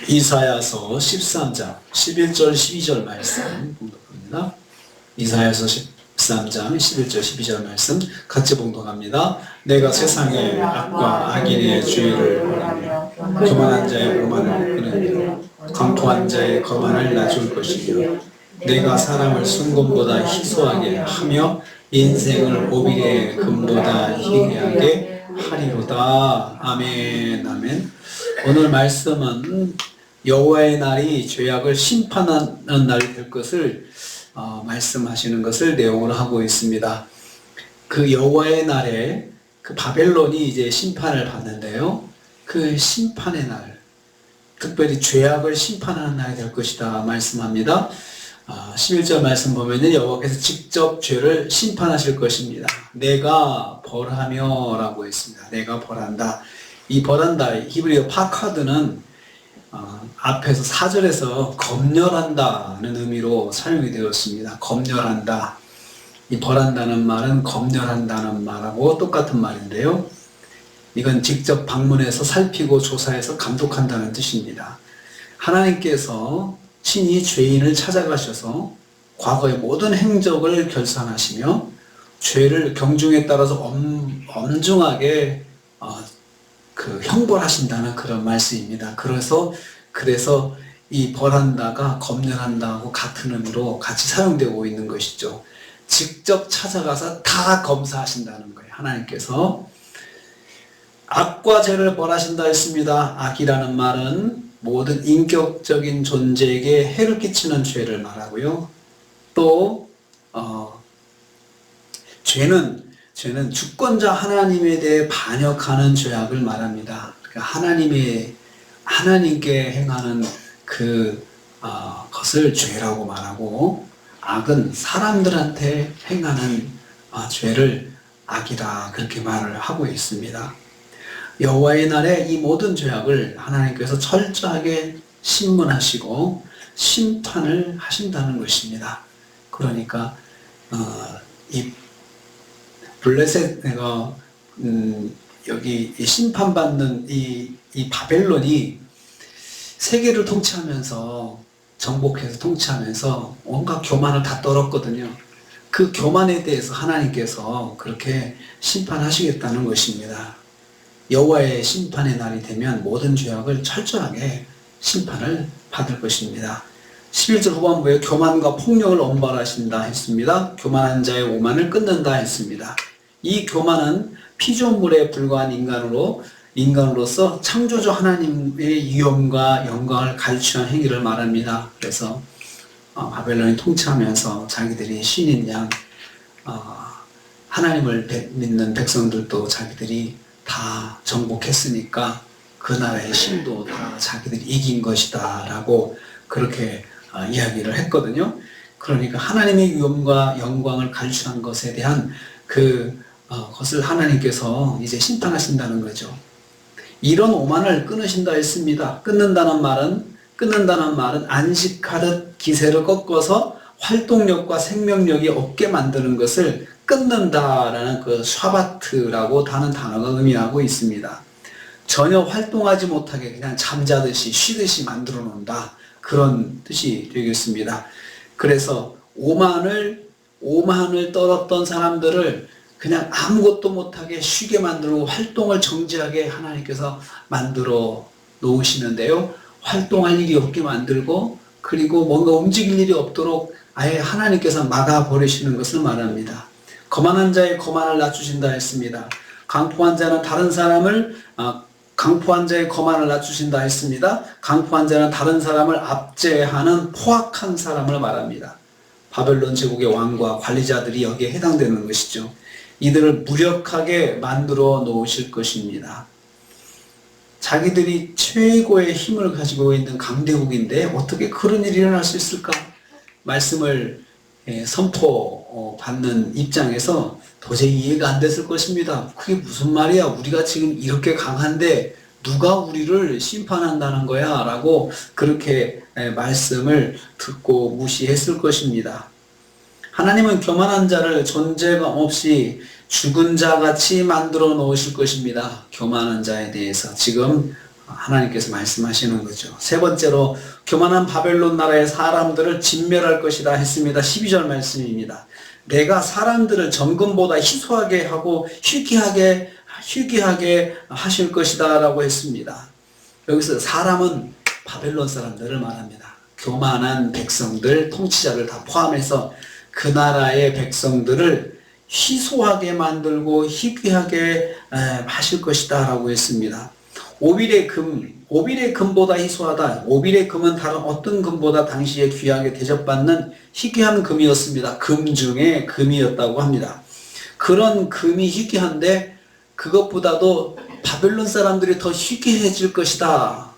이사야서 13장 11절 12절 말씀 봉독합니다. 이사야서 13장 11절 12절 말씀 같이 봉독합니다. 내가 세상의 악과 악인의 주의를 벌하며 교만한 자의 오만을 끊으며 강포한 자의 거만을 낮출 것이며 내가 사람을 순금보다 희소하게 하며 인생을 오빌의 금보다 희귀하게 하리로다. 아멘. 아멘. 오늘 말씀은 여호와의 날이 죄악을 심판하는 날이 될 것을 말씀하시는 것을 내용으로 하고 있습니다. 그 여호와의 날에 그 바벨론이 이제 심판을 받는데요. 그 심판의 날, 특별히 죄악을 심판하는 날이 될 것이다 말씀합니다. 11절 말씀 보면은 여호와께서 직접 죄를 심판하실 것입니다. 내가 벌하며 라고 했습니다. 내가 벌한다. 이 벌한다, 히브리어 파카드는 앞에서 4절에서 검열한다는 의미로 사용이 되었습니다. 검열한다. 이 벌한다는 말은 검열한다는 말하고 똑같은 말인데요. 이건 직접 방문해서 살피고 조사해서 감독한다는 뜻입니다. 하나님께서 친히 죄인을 찾아가셔서 과거의 모든 행적을 결산하시며 죄를 경중에 따라서 엄중하게 형벌하신다는 그런 말씀입니다. 그래서 이 벌한다가 검열한다하고 같은 의미로 같이 사용되고 있는 것이죠. 직접 찾아가서 다 검사하신다는 거예요. 하나님께서 악과 죄를 벌하신다 했습니다. 악이라는 말은 모든 인격적인 존재에게 해를 끼치는 죄를 말하고요. 또 죄는 주권자 하나님에 대해 반역하는 죄악을 말합니다. 그러니까 하나님께 행하는 것을 죄라고 말하고, 악은 사람들한테 행하는 죄를 악이다, 그렇게 말을 하고 있습니다. 여호와의 날에 이 모든 죄악을 하나님께서 철저하게 심문하시고 심판을 하신다는 것입니다. 그러니까 이 블레셋 여기 심판받는 이 바벨론이 세계를 통치하면서, 정복해서 통치하면서 온갖 교만을 다 떨었거든요. 그 교만에 대해서 하나님께서 그렇게 심판하시겠다는 것입니다. 여호와의 심판의 날이 되면 모든 죄악을 철저하게 심판을 받을 것입니다. 11절 후반부에 교만과 폭력을 엄벌하신다 했습니다. 교만한 자의 오만을 끊는다 했습니다. 이 교만은 피조물에 불과한 인간으로서 창조주 하나님의 위엄과 영광을 갈취한 행위를 말합니다. 그래서 바벨론이 통치하면서 자기들이 신인 양, 하나님을 믿는 백성들도 자기들이 다 정복했으니까 그 나라의 신도 다 자기들이 이긴 것이다 라고 그렇게 이야기를 했거든요. 그러니까 하나님의 위엄과 영광을 갈취한 것에 대한 것을 하나님께서 이제 심판하신다는 거죠. 이런 오만을 끊으신다 했습니다. 끊는다는 말은 안식하듯 기세를 꺾어서 활동력과 생명력이 없게 만드는 것을 끊는다라는 그 샤바트라고 하는 단어가 의미하고 있습니다. 전혀 활동하지 못하게 그냥 잠자듯이 쉬듯이 만들어 놓는다, 그런 뜻이 되겠습니다. 그래서 오만을 떨었던 사람들을 그냥 아무것도 못하게 쉬게 만들고 활동을 정지하게 하나님께서 만들어 놓으시는데요. 활동할 일이 없게 만들고, 그리고 뭔가 움직일 일이 없도록 아예 하나님께서 막아버리시는 것을 말합니다. 거만한 자의 거만을 낮추신다 했습니다. 강포한 자는 다른 사람을 강포한 자의 거만을 낮추신다 했습니다. 강포한 자는 다른 사람을 압제하는 포악한 사람을 말합니다. 바벨론 제국의 왕과 관리자들이 여기에 해당되는 것이죠. 이들을 무력하게 만들어 놓으실 것입니다. 자기들이 최고의 힘을 가지고 있는 강대국인데 어떻게 그런 일이 일어날 수 있을까? 말씀을 선포받는 입장에서 도저히 이해가 안 됐을 것입니다. 그게 무슨 말이야? 우리가 지금 이렇게 강한데 누가 우리를 심판한다는 거야? 라고 그렇게 말씀을 듣고 무시했을 것입니다. 하나님은 교만한 자를 존재감 없이 죽은 자같이 만들어 놓으실 것입니다. 교만한 자에 대해서 지금 하나님께서 말씀하시는 거죠. 세 번째로 교만한 바벨론 나라의 사람들을 진멸할 것이다 했습니다. 12절 말씀입니다. 내가 사람들을 정금보다 희소하게 하고 희귀하게 하실 것이다 라고 했습니다. 여기서 사람은 바벨론 사람들을 말합니다. 교만한 백성들, 통치자를 다 포함해서 그 나라의 백성들을 희소하게 만들고 희귀하게 하실 것이다 라고 했습니다. 오빌의 금보다 희소하다. 오빌의 금은 다른 어떤 금보다 당시에 귀하게 대접받는 희귀한 금이었습니다. 금 중에 금이었다고 합니다. 그런 금이 희귀한데 그것보다도 바벨론 사람들이 더 희귀해질 것이다.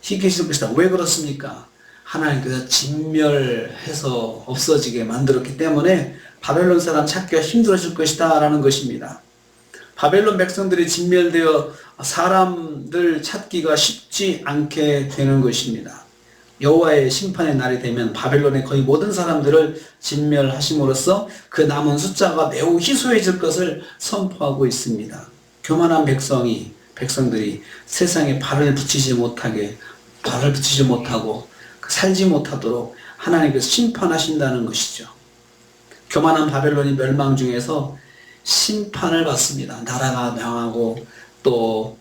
희귀해질 것이다. 왜 그렇습니까? 하나님께서 진멸해서 없어지게 만들었기 때문에 바벨론 사람 찾기가 힘들어질 것이다 라는 것입니다. 바벨론 백성들이 진멸되어 사람들 찾기가 쉽지 않게 되는 것입니다. 여호와의 심판의 날이 되면 바벨론의 거의 모든 사람들을 진멸하심으로써 그 남은 숫자가 매우 희소해질 것을 선포하고 있습니다. 교만한 백성들이 세상에 발을 붙이지 못하고 살지 못하도록 하나님께서 심판하신다는 것이죠. 교만한 바벨론이 멸망 중에서 심판을 받습니다. 나라가 명하고 또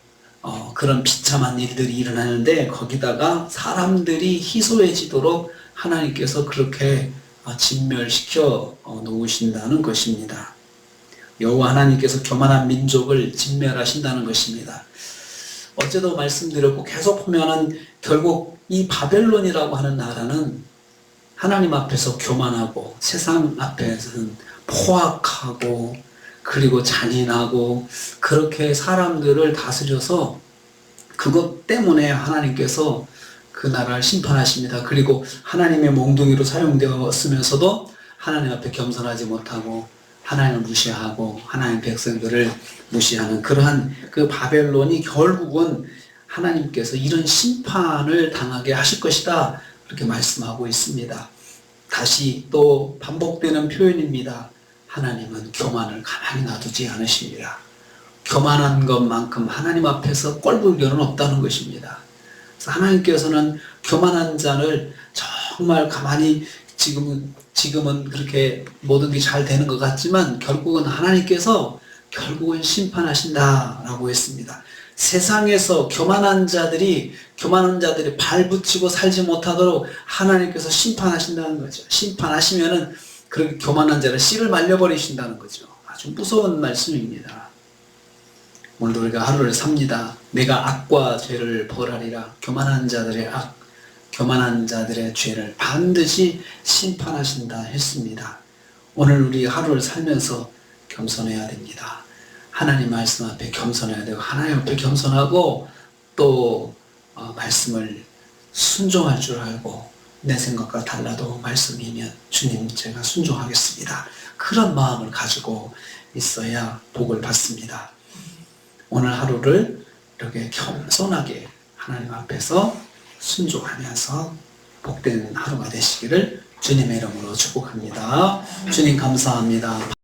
그런 비참한 일들이 일어나는데 거기다가 사람들이 희소해지도록 하나님께서 그렇게 진멸시켜 놓으신다는 것입니다. 여호와 하나님께서 교만한 민족을 진멸하신다는 것입니다. 어제도 말씀드렸고 계속 보면은 결국 이 바벨론이라고 하는 나라는 하나님 앞에서 교만하고 세상 앞에서는 포악하고 그리고 잔인하고 그렇게 사람들을 다스려서 그것 때문에 하나님께서 그 나라를 심판하십니다. 그리고 하나님의 몽둥이로 사용되었으면서도 하나님 앞에 겸손하지 못하고 하나님을 무시하고 하나님 백성들을 무시하는 그러한 그 바벨론이 결국은 하나님께서 이런 심판을 당하게 하실 것이다 그렇게 말씀하고 있습니다. 다시 또 반복되는 표현입니다. 하나님은 교만을 가만히 놔두지 않으십니다. 교만한 것만큼 하나님 앞에서 꼴불견은 없다는 것입니다. 그래서 하나님께서는 교만한 자를 정말 가만히 지금은 그렇게 모든 게 잘 되는 것 같지만 결국은 하나님께서 결국은 심판하신다라고 했습니다. 세상에서 교만한 자들이 발 붙이고 살지 못하도록 하나님께서 심판하신다는 거죠. 심판하시면은 그렇게 교만한 자를 씨를 말려버리신다는 거죠. 아주 무서운 말씀입니다. 오늘도 우리가 하루를 삽니다. 내가 악과 죄를 벌하리라. 교만한 자들의 죄를 반드시 심판하신다 했습니다. 오늘 우리 하루를 살면서 겸손해야 됩니다. 하나님 말씀 앞에 겸손해야 되고 하나님 앞에 겸손하고 또 말씀을 순종할 줄 알고 내 생각과 달라도 말씀이면 주님 제가 순종하겠습니다. 그런 마음을 가지고 있어야 복을 받습니다. 오늘 하루를 이렇게 겸손하게 하나님 앞에서 순종하면서 복된 하루가 되시기를 주님의 이름으로 축복합니다. 주님 감사합니다.